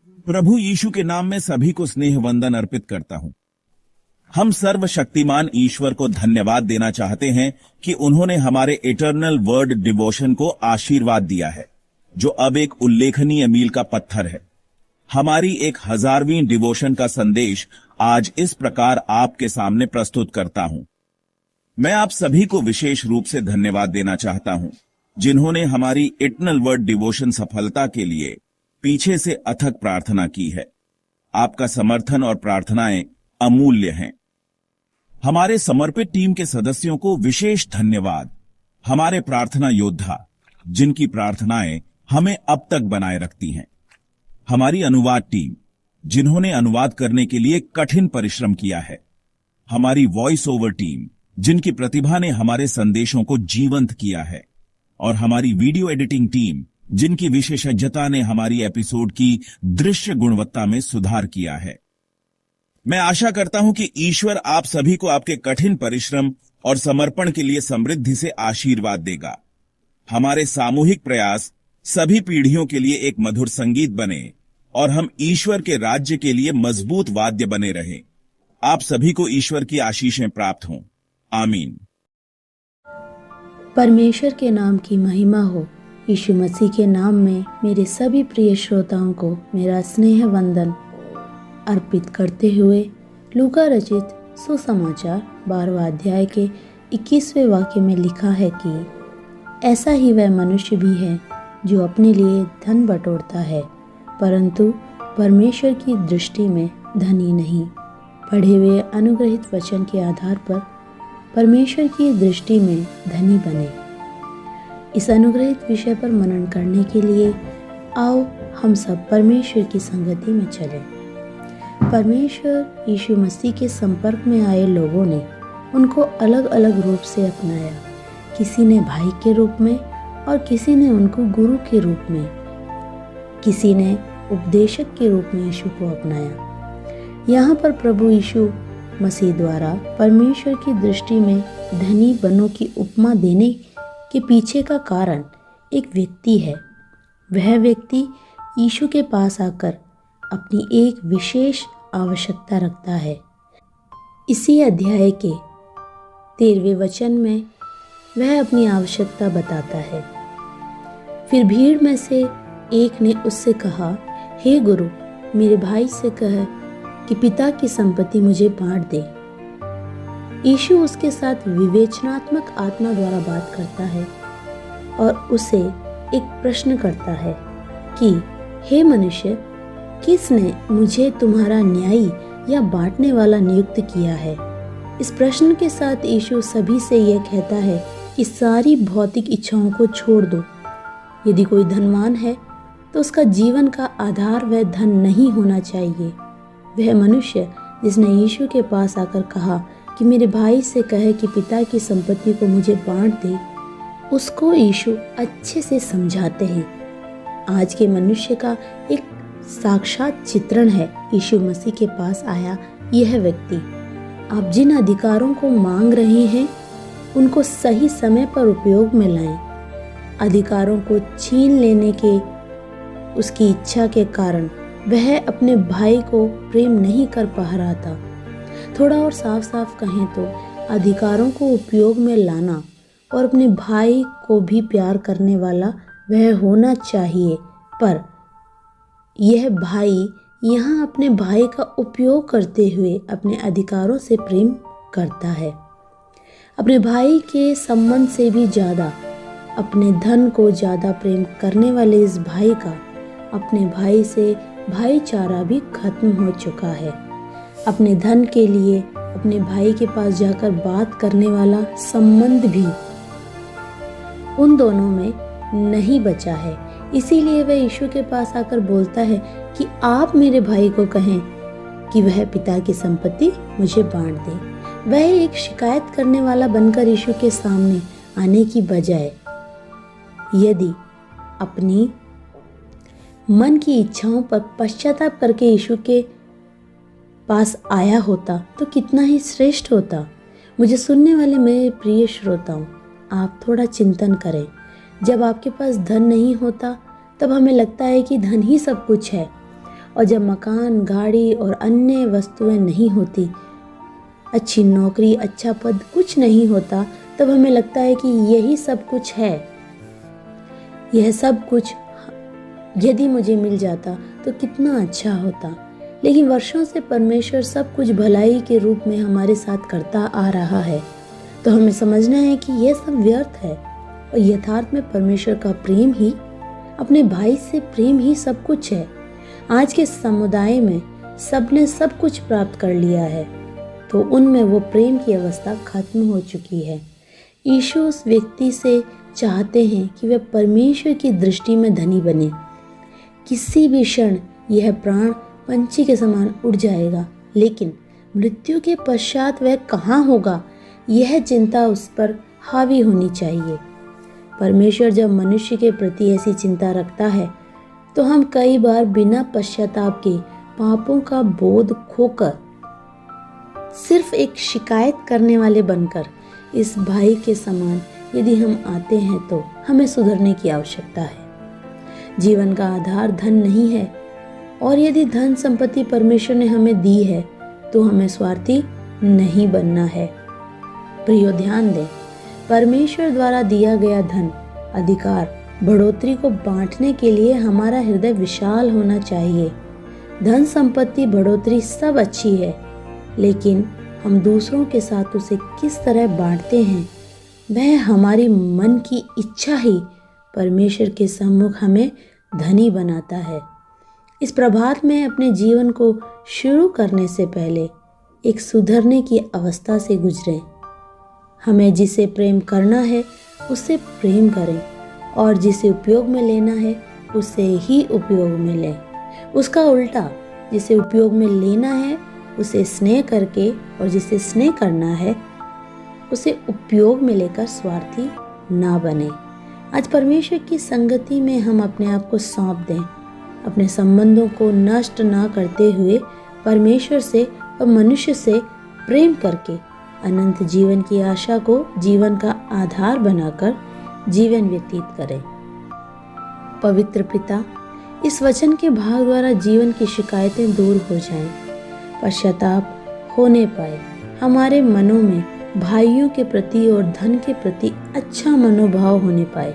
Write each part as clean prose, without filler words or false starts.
प्रभु यीशु के नाम में सभी को स्नेह वंदन अर्पित करता हूं। हम सर्वशक्तिमान ईश्वर को धन्यवाद देना चाहते हैं कि उन्होंने हमारे इटर्नल वर्ड डिवोशन को आशीर्वाद दिया है, जो अब एक उल्लेखनीय मील का पत्थर है। हमारी 1000वीं डिवोशन का संदेश आज इस प्रकार आपके सामने प्रस्तुत करता हूं। मैं आप सभी को विशेष रूप से धन्यवाद देना चाहता हूं, जिन्होंने हमारी इटर्नल वर्ड डिवोशन सफलता के लिए पीछे से अथक प्रार्थना की है। आपका समर्थन और प्रार्थनाएं अमूल्य हैं। हमारे समर्पित टीम के सदस्यों को विशेष धन्यवाद। हमारे प्रार्थना योद्धा, जिनकी प्रार्थनाएं हमें अब तक बनाए रखती हैं। हमारी अनुवाद टीम, जिन्होंने अनुवाद करने के लिए कठिन परिश्रम किया है। हमारी वॉइस ओवर टीम, जिनकी प्रतिभा ने हमारे संदेशों को जीवंत किया है। और हमारी वीडियो एडिटिंग टीम, जिनकी विशेषज्ञता ने हमारी एपिसोड की दृश्य गुणवत्ता में सुधार किया है। मैं आशा करता हूं कि ईश्वर आप सभी को आपके कठिन परिश्रम और समर्पण के लिए समृद्धि से आशीर्वाद देगा। हमारे सामूहिक प्रयास सभी पीढ़ियों के लिए एक मधुर संगीत बने और हम ईश्वर के राज्य के लिए मजबूत वाद्य बने रहें। आप सभी को ईश्वर की आशीषें प्राप्त हों। आमीन। परमेश्वर के नाम की महिमा हो। यीशु मसीह के नाम में मेरे सभी प्रिय श्रोताओं को मेरा स्नेह वंदन अर्पित करते हुए लूका रचित सुसमाचार 12वां अध्याय के 21वें वाक्य में लिखा है कि ऐसा ही वह मनुष्य भी है जो अपने लिए धन बटोरता है, परंतु परमेश्वर की दृष्टि में धनी नहीं। पढ़े हुए अनुग्रहित वचन के आधार पर परमेश्वर की दृष्टि में धनी बने। इस अनुग्रहित विषय पर मनन करने के लिए आओ हम सब परमेश्वर की संगति में चलें। परमेश्वर यीशु मसीह के संपर्क में आए लोगों ने उनको अलग अलग रूप से अपनाया। किसी ने भाई के रूप में और किसी ने उनको गुरु के रूप में, किसी ने उपदेशक के रूप में यीशु को अपनाया। यहाँ पर प्रभु यीशु मसीह द्वारा परमेश्वर की दृष्टि में धनी बनो की उपमा देने के पीछे का कारण एक व्यक्ति है। वह व्यक्ति यीशु के पास आकर अपनी एक विशेष आवश्यकता रखता है। इसी अध्याय के 13वें वचन में वह अपनी आवश्यकता बताता है। फिर भीड़ में से एक ने उससे कहा, हे गुरु, मेरे भाई से कह कि पिता की संपत्ति मुझे बांट दे। यीशु उसके साथ विवेचनात्मक आत्मा द्वारा बात करता है और उसे एक प्रश्न करता है कि हे मनुष्य, किसने मुझे तुम्हारा न्यायी या बांटने वाला नियुक्त किया है? इस प्रश्न के साथ यीशु सभी से यह कहता है कि सारी भौतिक इच्छाओं को छोड़ दो। यदि कोई धनवान है तो उसका जीवन का आधार वह धन नहीं होना चाहिए। वह मनुष्य जिसने यीशु के पास आकर कहा कि मेरे भाई से कहे कि पिता की संपत्ति को मुझे बांट दे, उसको यीशु अच्छे से समझाते हैं। आज के मनुष्य का एक साक्षात चित्रण है यीशु मसीह के पास आया यह व्यक्ति। आप जिन अधिकारों को मांग रहे हैं उनको सही समय पर उपयोग में लाएं। अधिकारों को छीन लेने के उसकी इच्छा के कारण वह अपने भाई को प्रेम नहीं कर पा रहा था। थोड़ा और साफ साफ कहें तो अधिकारों को उपयोग में लाना और अपने भाई को भी प्यार करने वाला वह होना चाहिए, पर यह भाई यहाँ अपने भाई का उपयोग करते हुए अपने अधिकारों से प्रेम करता है। अपने भाई के संबंध से भी ज़्यादा अपने धन को ज़्यादा प्रेम करने वाले इस भाई का अपने भाई से भाईचारा भी खत्म हो चुका है। अपने धन के लिए अपने भाई के पास जाकर बात करने वाला संबंध भी उन दोनों में नहीं बचा है। इसीलिए वह यीशु के पास आकर बोलता है कि आप मेरे भाई को कहें कि वह पिता की संपत्ति मुझे बांट दे। वह एक शिकायत करने वाला बनकर यीशु के सामने आने की बजाय यदि अपनी मन की इच्छाओं पर पश्चाताप करके यीशु के पास आया होता तो कितना ही श्रेष्ठ होता। मुझे सुनने वाले मेरे प्रिय श्रोताओं, आप थोड़ा चिंतन करें। जब आपके पास धन नहीं होता तब हमें लगता है कि धन ही सब कुछ है और जब मकान, गाड़ी और अन्य वस्तुएं नहीं होती, अच्छी नौकरी, अच्छा पद कुछ नहीं होता, तब हमें लगता है कि यही सब कुछ है। यह सब कुछ यदि मुझे मिल जाता तो कितना अच्छा होता। लेकिन वर्षों से परमेश्वर सब कुछ भलाई के रूप में हमारे साथ करता आ रहा है, तो हमें समझना है कि यह सब व्यर्थ है और यथार्थ में परमेश्वर का प्रेम ही, अपने भाई से प्रेम ही सब कुछ है। आज के समुदाय में सबने सब कुछ प्राप्त कर लिया है, तो उनमें वो प्रेम की अवस्था खत्म हो चुकी है। यीशु उस व्यक्ति से चाहते हैं कि वह परमेश्वर की दृष्टि में धनी बने। किसी भी क्षण यह प्राण पंछी के समान उड़ जाएगा, लेकिन मृत्यु के पश्चात वह कहाँ होगा, यह चिंता उस पर हावी होनी चाहिए। परमेश्वर जब मनुष्य के प्रति ऐसी चिंता रखता है, तो हम कई बार बिना पश्चाताप के पापों का बोध खोकर सिर्फ एक शिकायत करने वाले बनकर इस भाई के समान यदि हम आते हैं, तो हमें सुधरने की आवश्यकता है। जीवन का आधार धन नहीं है, और यदि धन संपत्ति परमेश्वर ने हमें दी है, तो हमें स्वार्थी नहीं बनना है। प्रियो, ध्यान दें, परमेश्वर द्वारा दिया गया धन, अधिकार, बढ़ोतरी को बांटने के लिए हमारा हृदय विशाल होना चाहिए। धन संपत्ति, बढ़ोतरी सब अच्छी है, लेकिन हम दूसरों के साथ उसे किस तरह बांटते हैं, वह हमारी मन की इच्छा ही परमेश्वर के सम्मुख हमें धनी बनाता है। इस प्रभात में अपने जीवन को शुरू करने से पहले एक सुधरने की अवस्था से गुजरें। हमें जिसे प्रेम करना है उससे प्रेम करें, और जिसे उपयोग में लेना है उसे ही उपयोग में लें। उसका उल्टा, जिसे उपयोग में लेना है उसे स्नेह करके, और जिसे स्नेह करना है उसे उपयोग में लेकर स्वार्थी ना बने। आज परमेश्वर की संगति में हम अपने आप को सौंप दें, अपने संबंधों को नष्ट ना करते हुए परमेश्वर से और मनुष्य से प्रेम करके अनंत जीवन की आशा को जीवन का आधार बनाकर जीवन व्यतीत करें। पवित्र पिता, इस वचन के भाग द्वारा जीवन की शिकायतें दूर हो जाएं, पश्चाताप होने पाए, हमारे मनों में भाइयों के प्रति और धन के प्रति अच्छा मनोभाव होने पाए।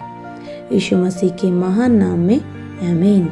यीशु मसीह के महान नाम में आमीन।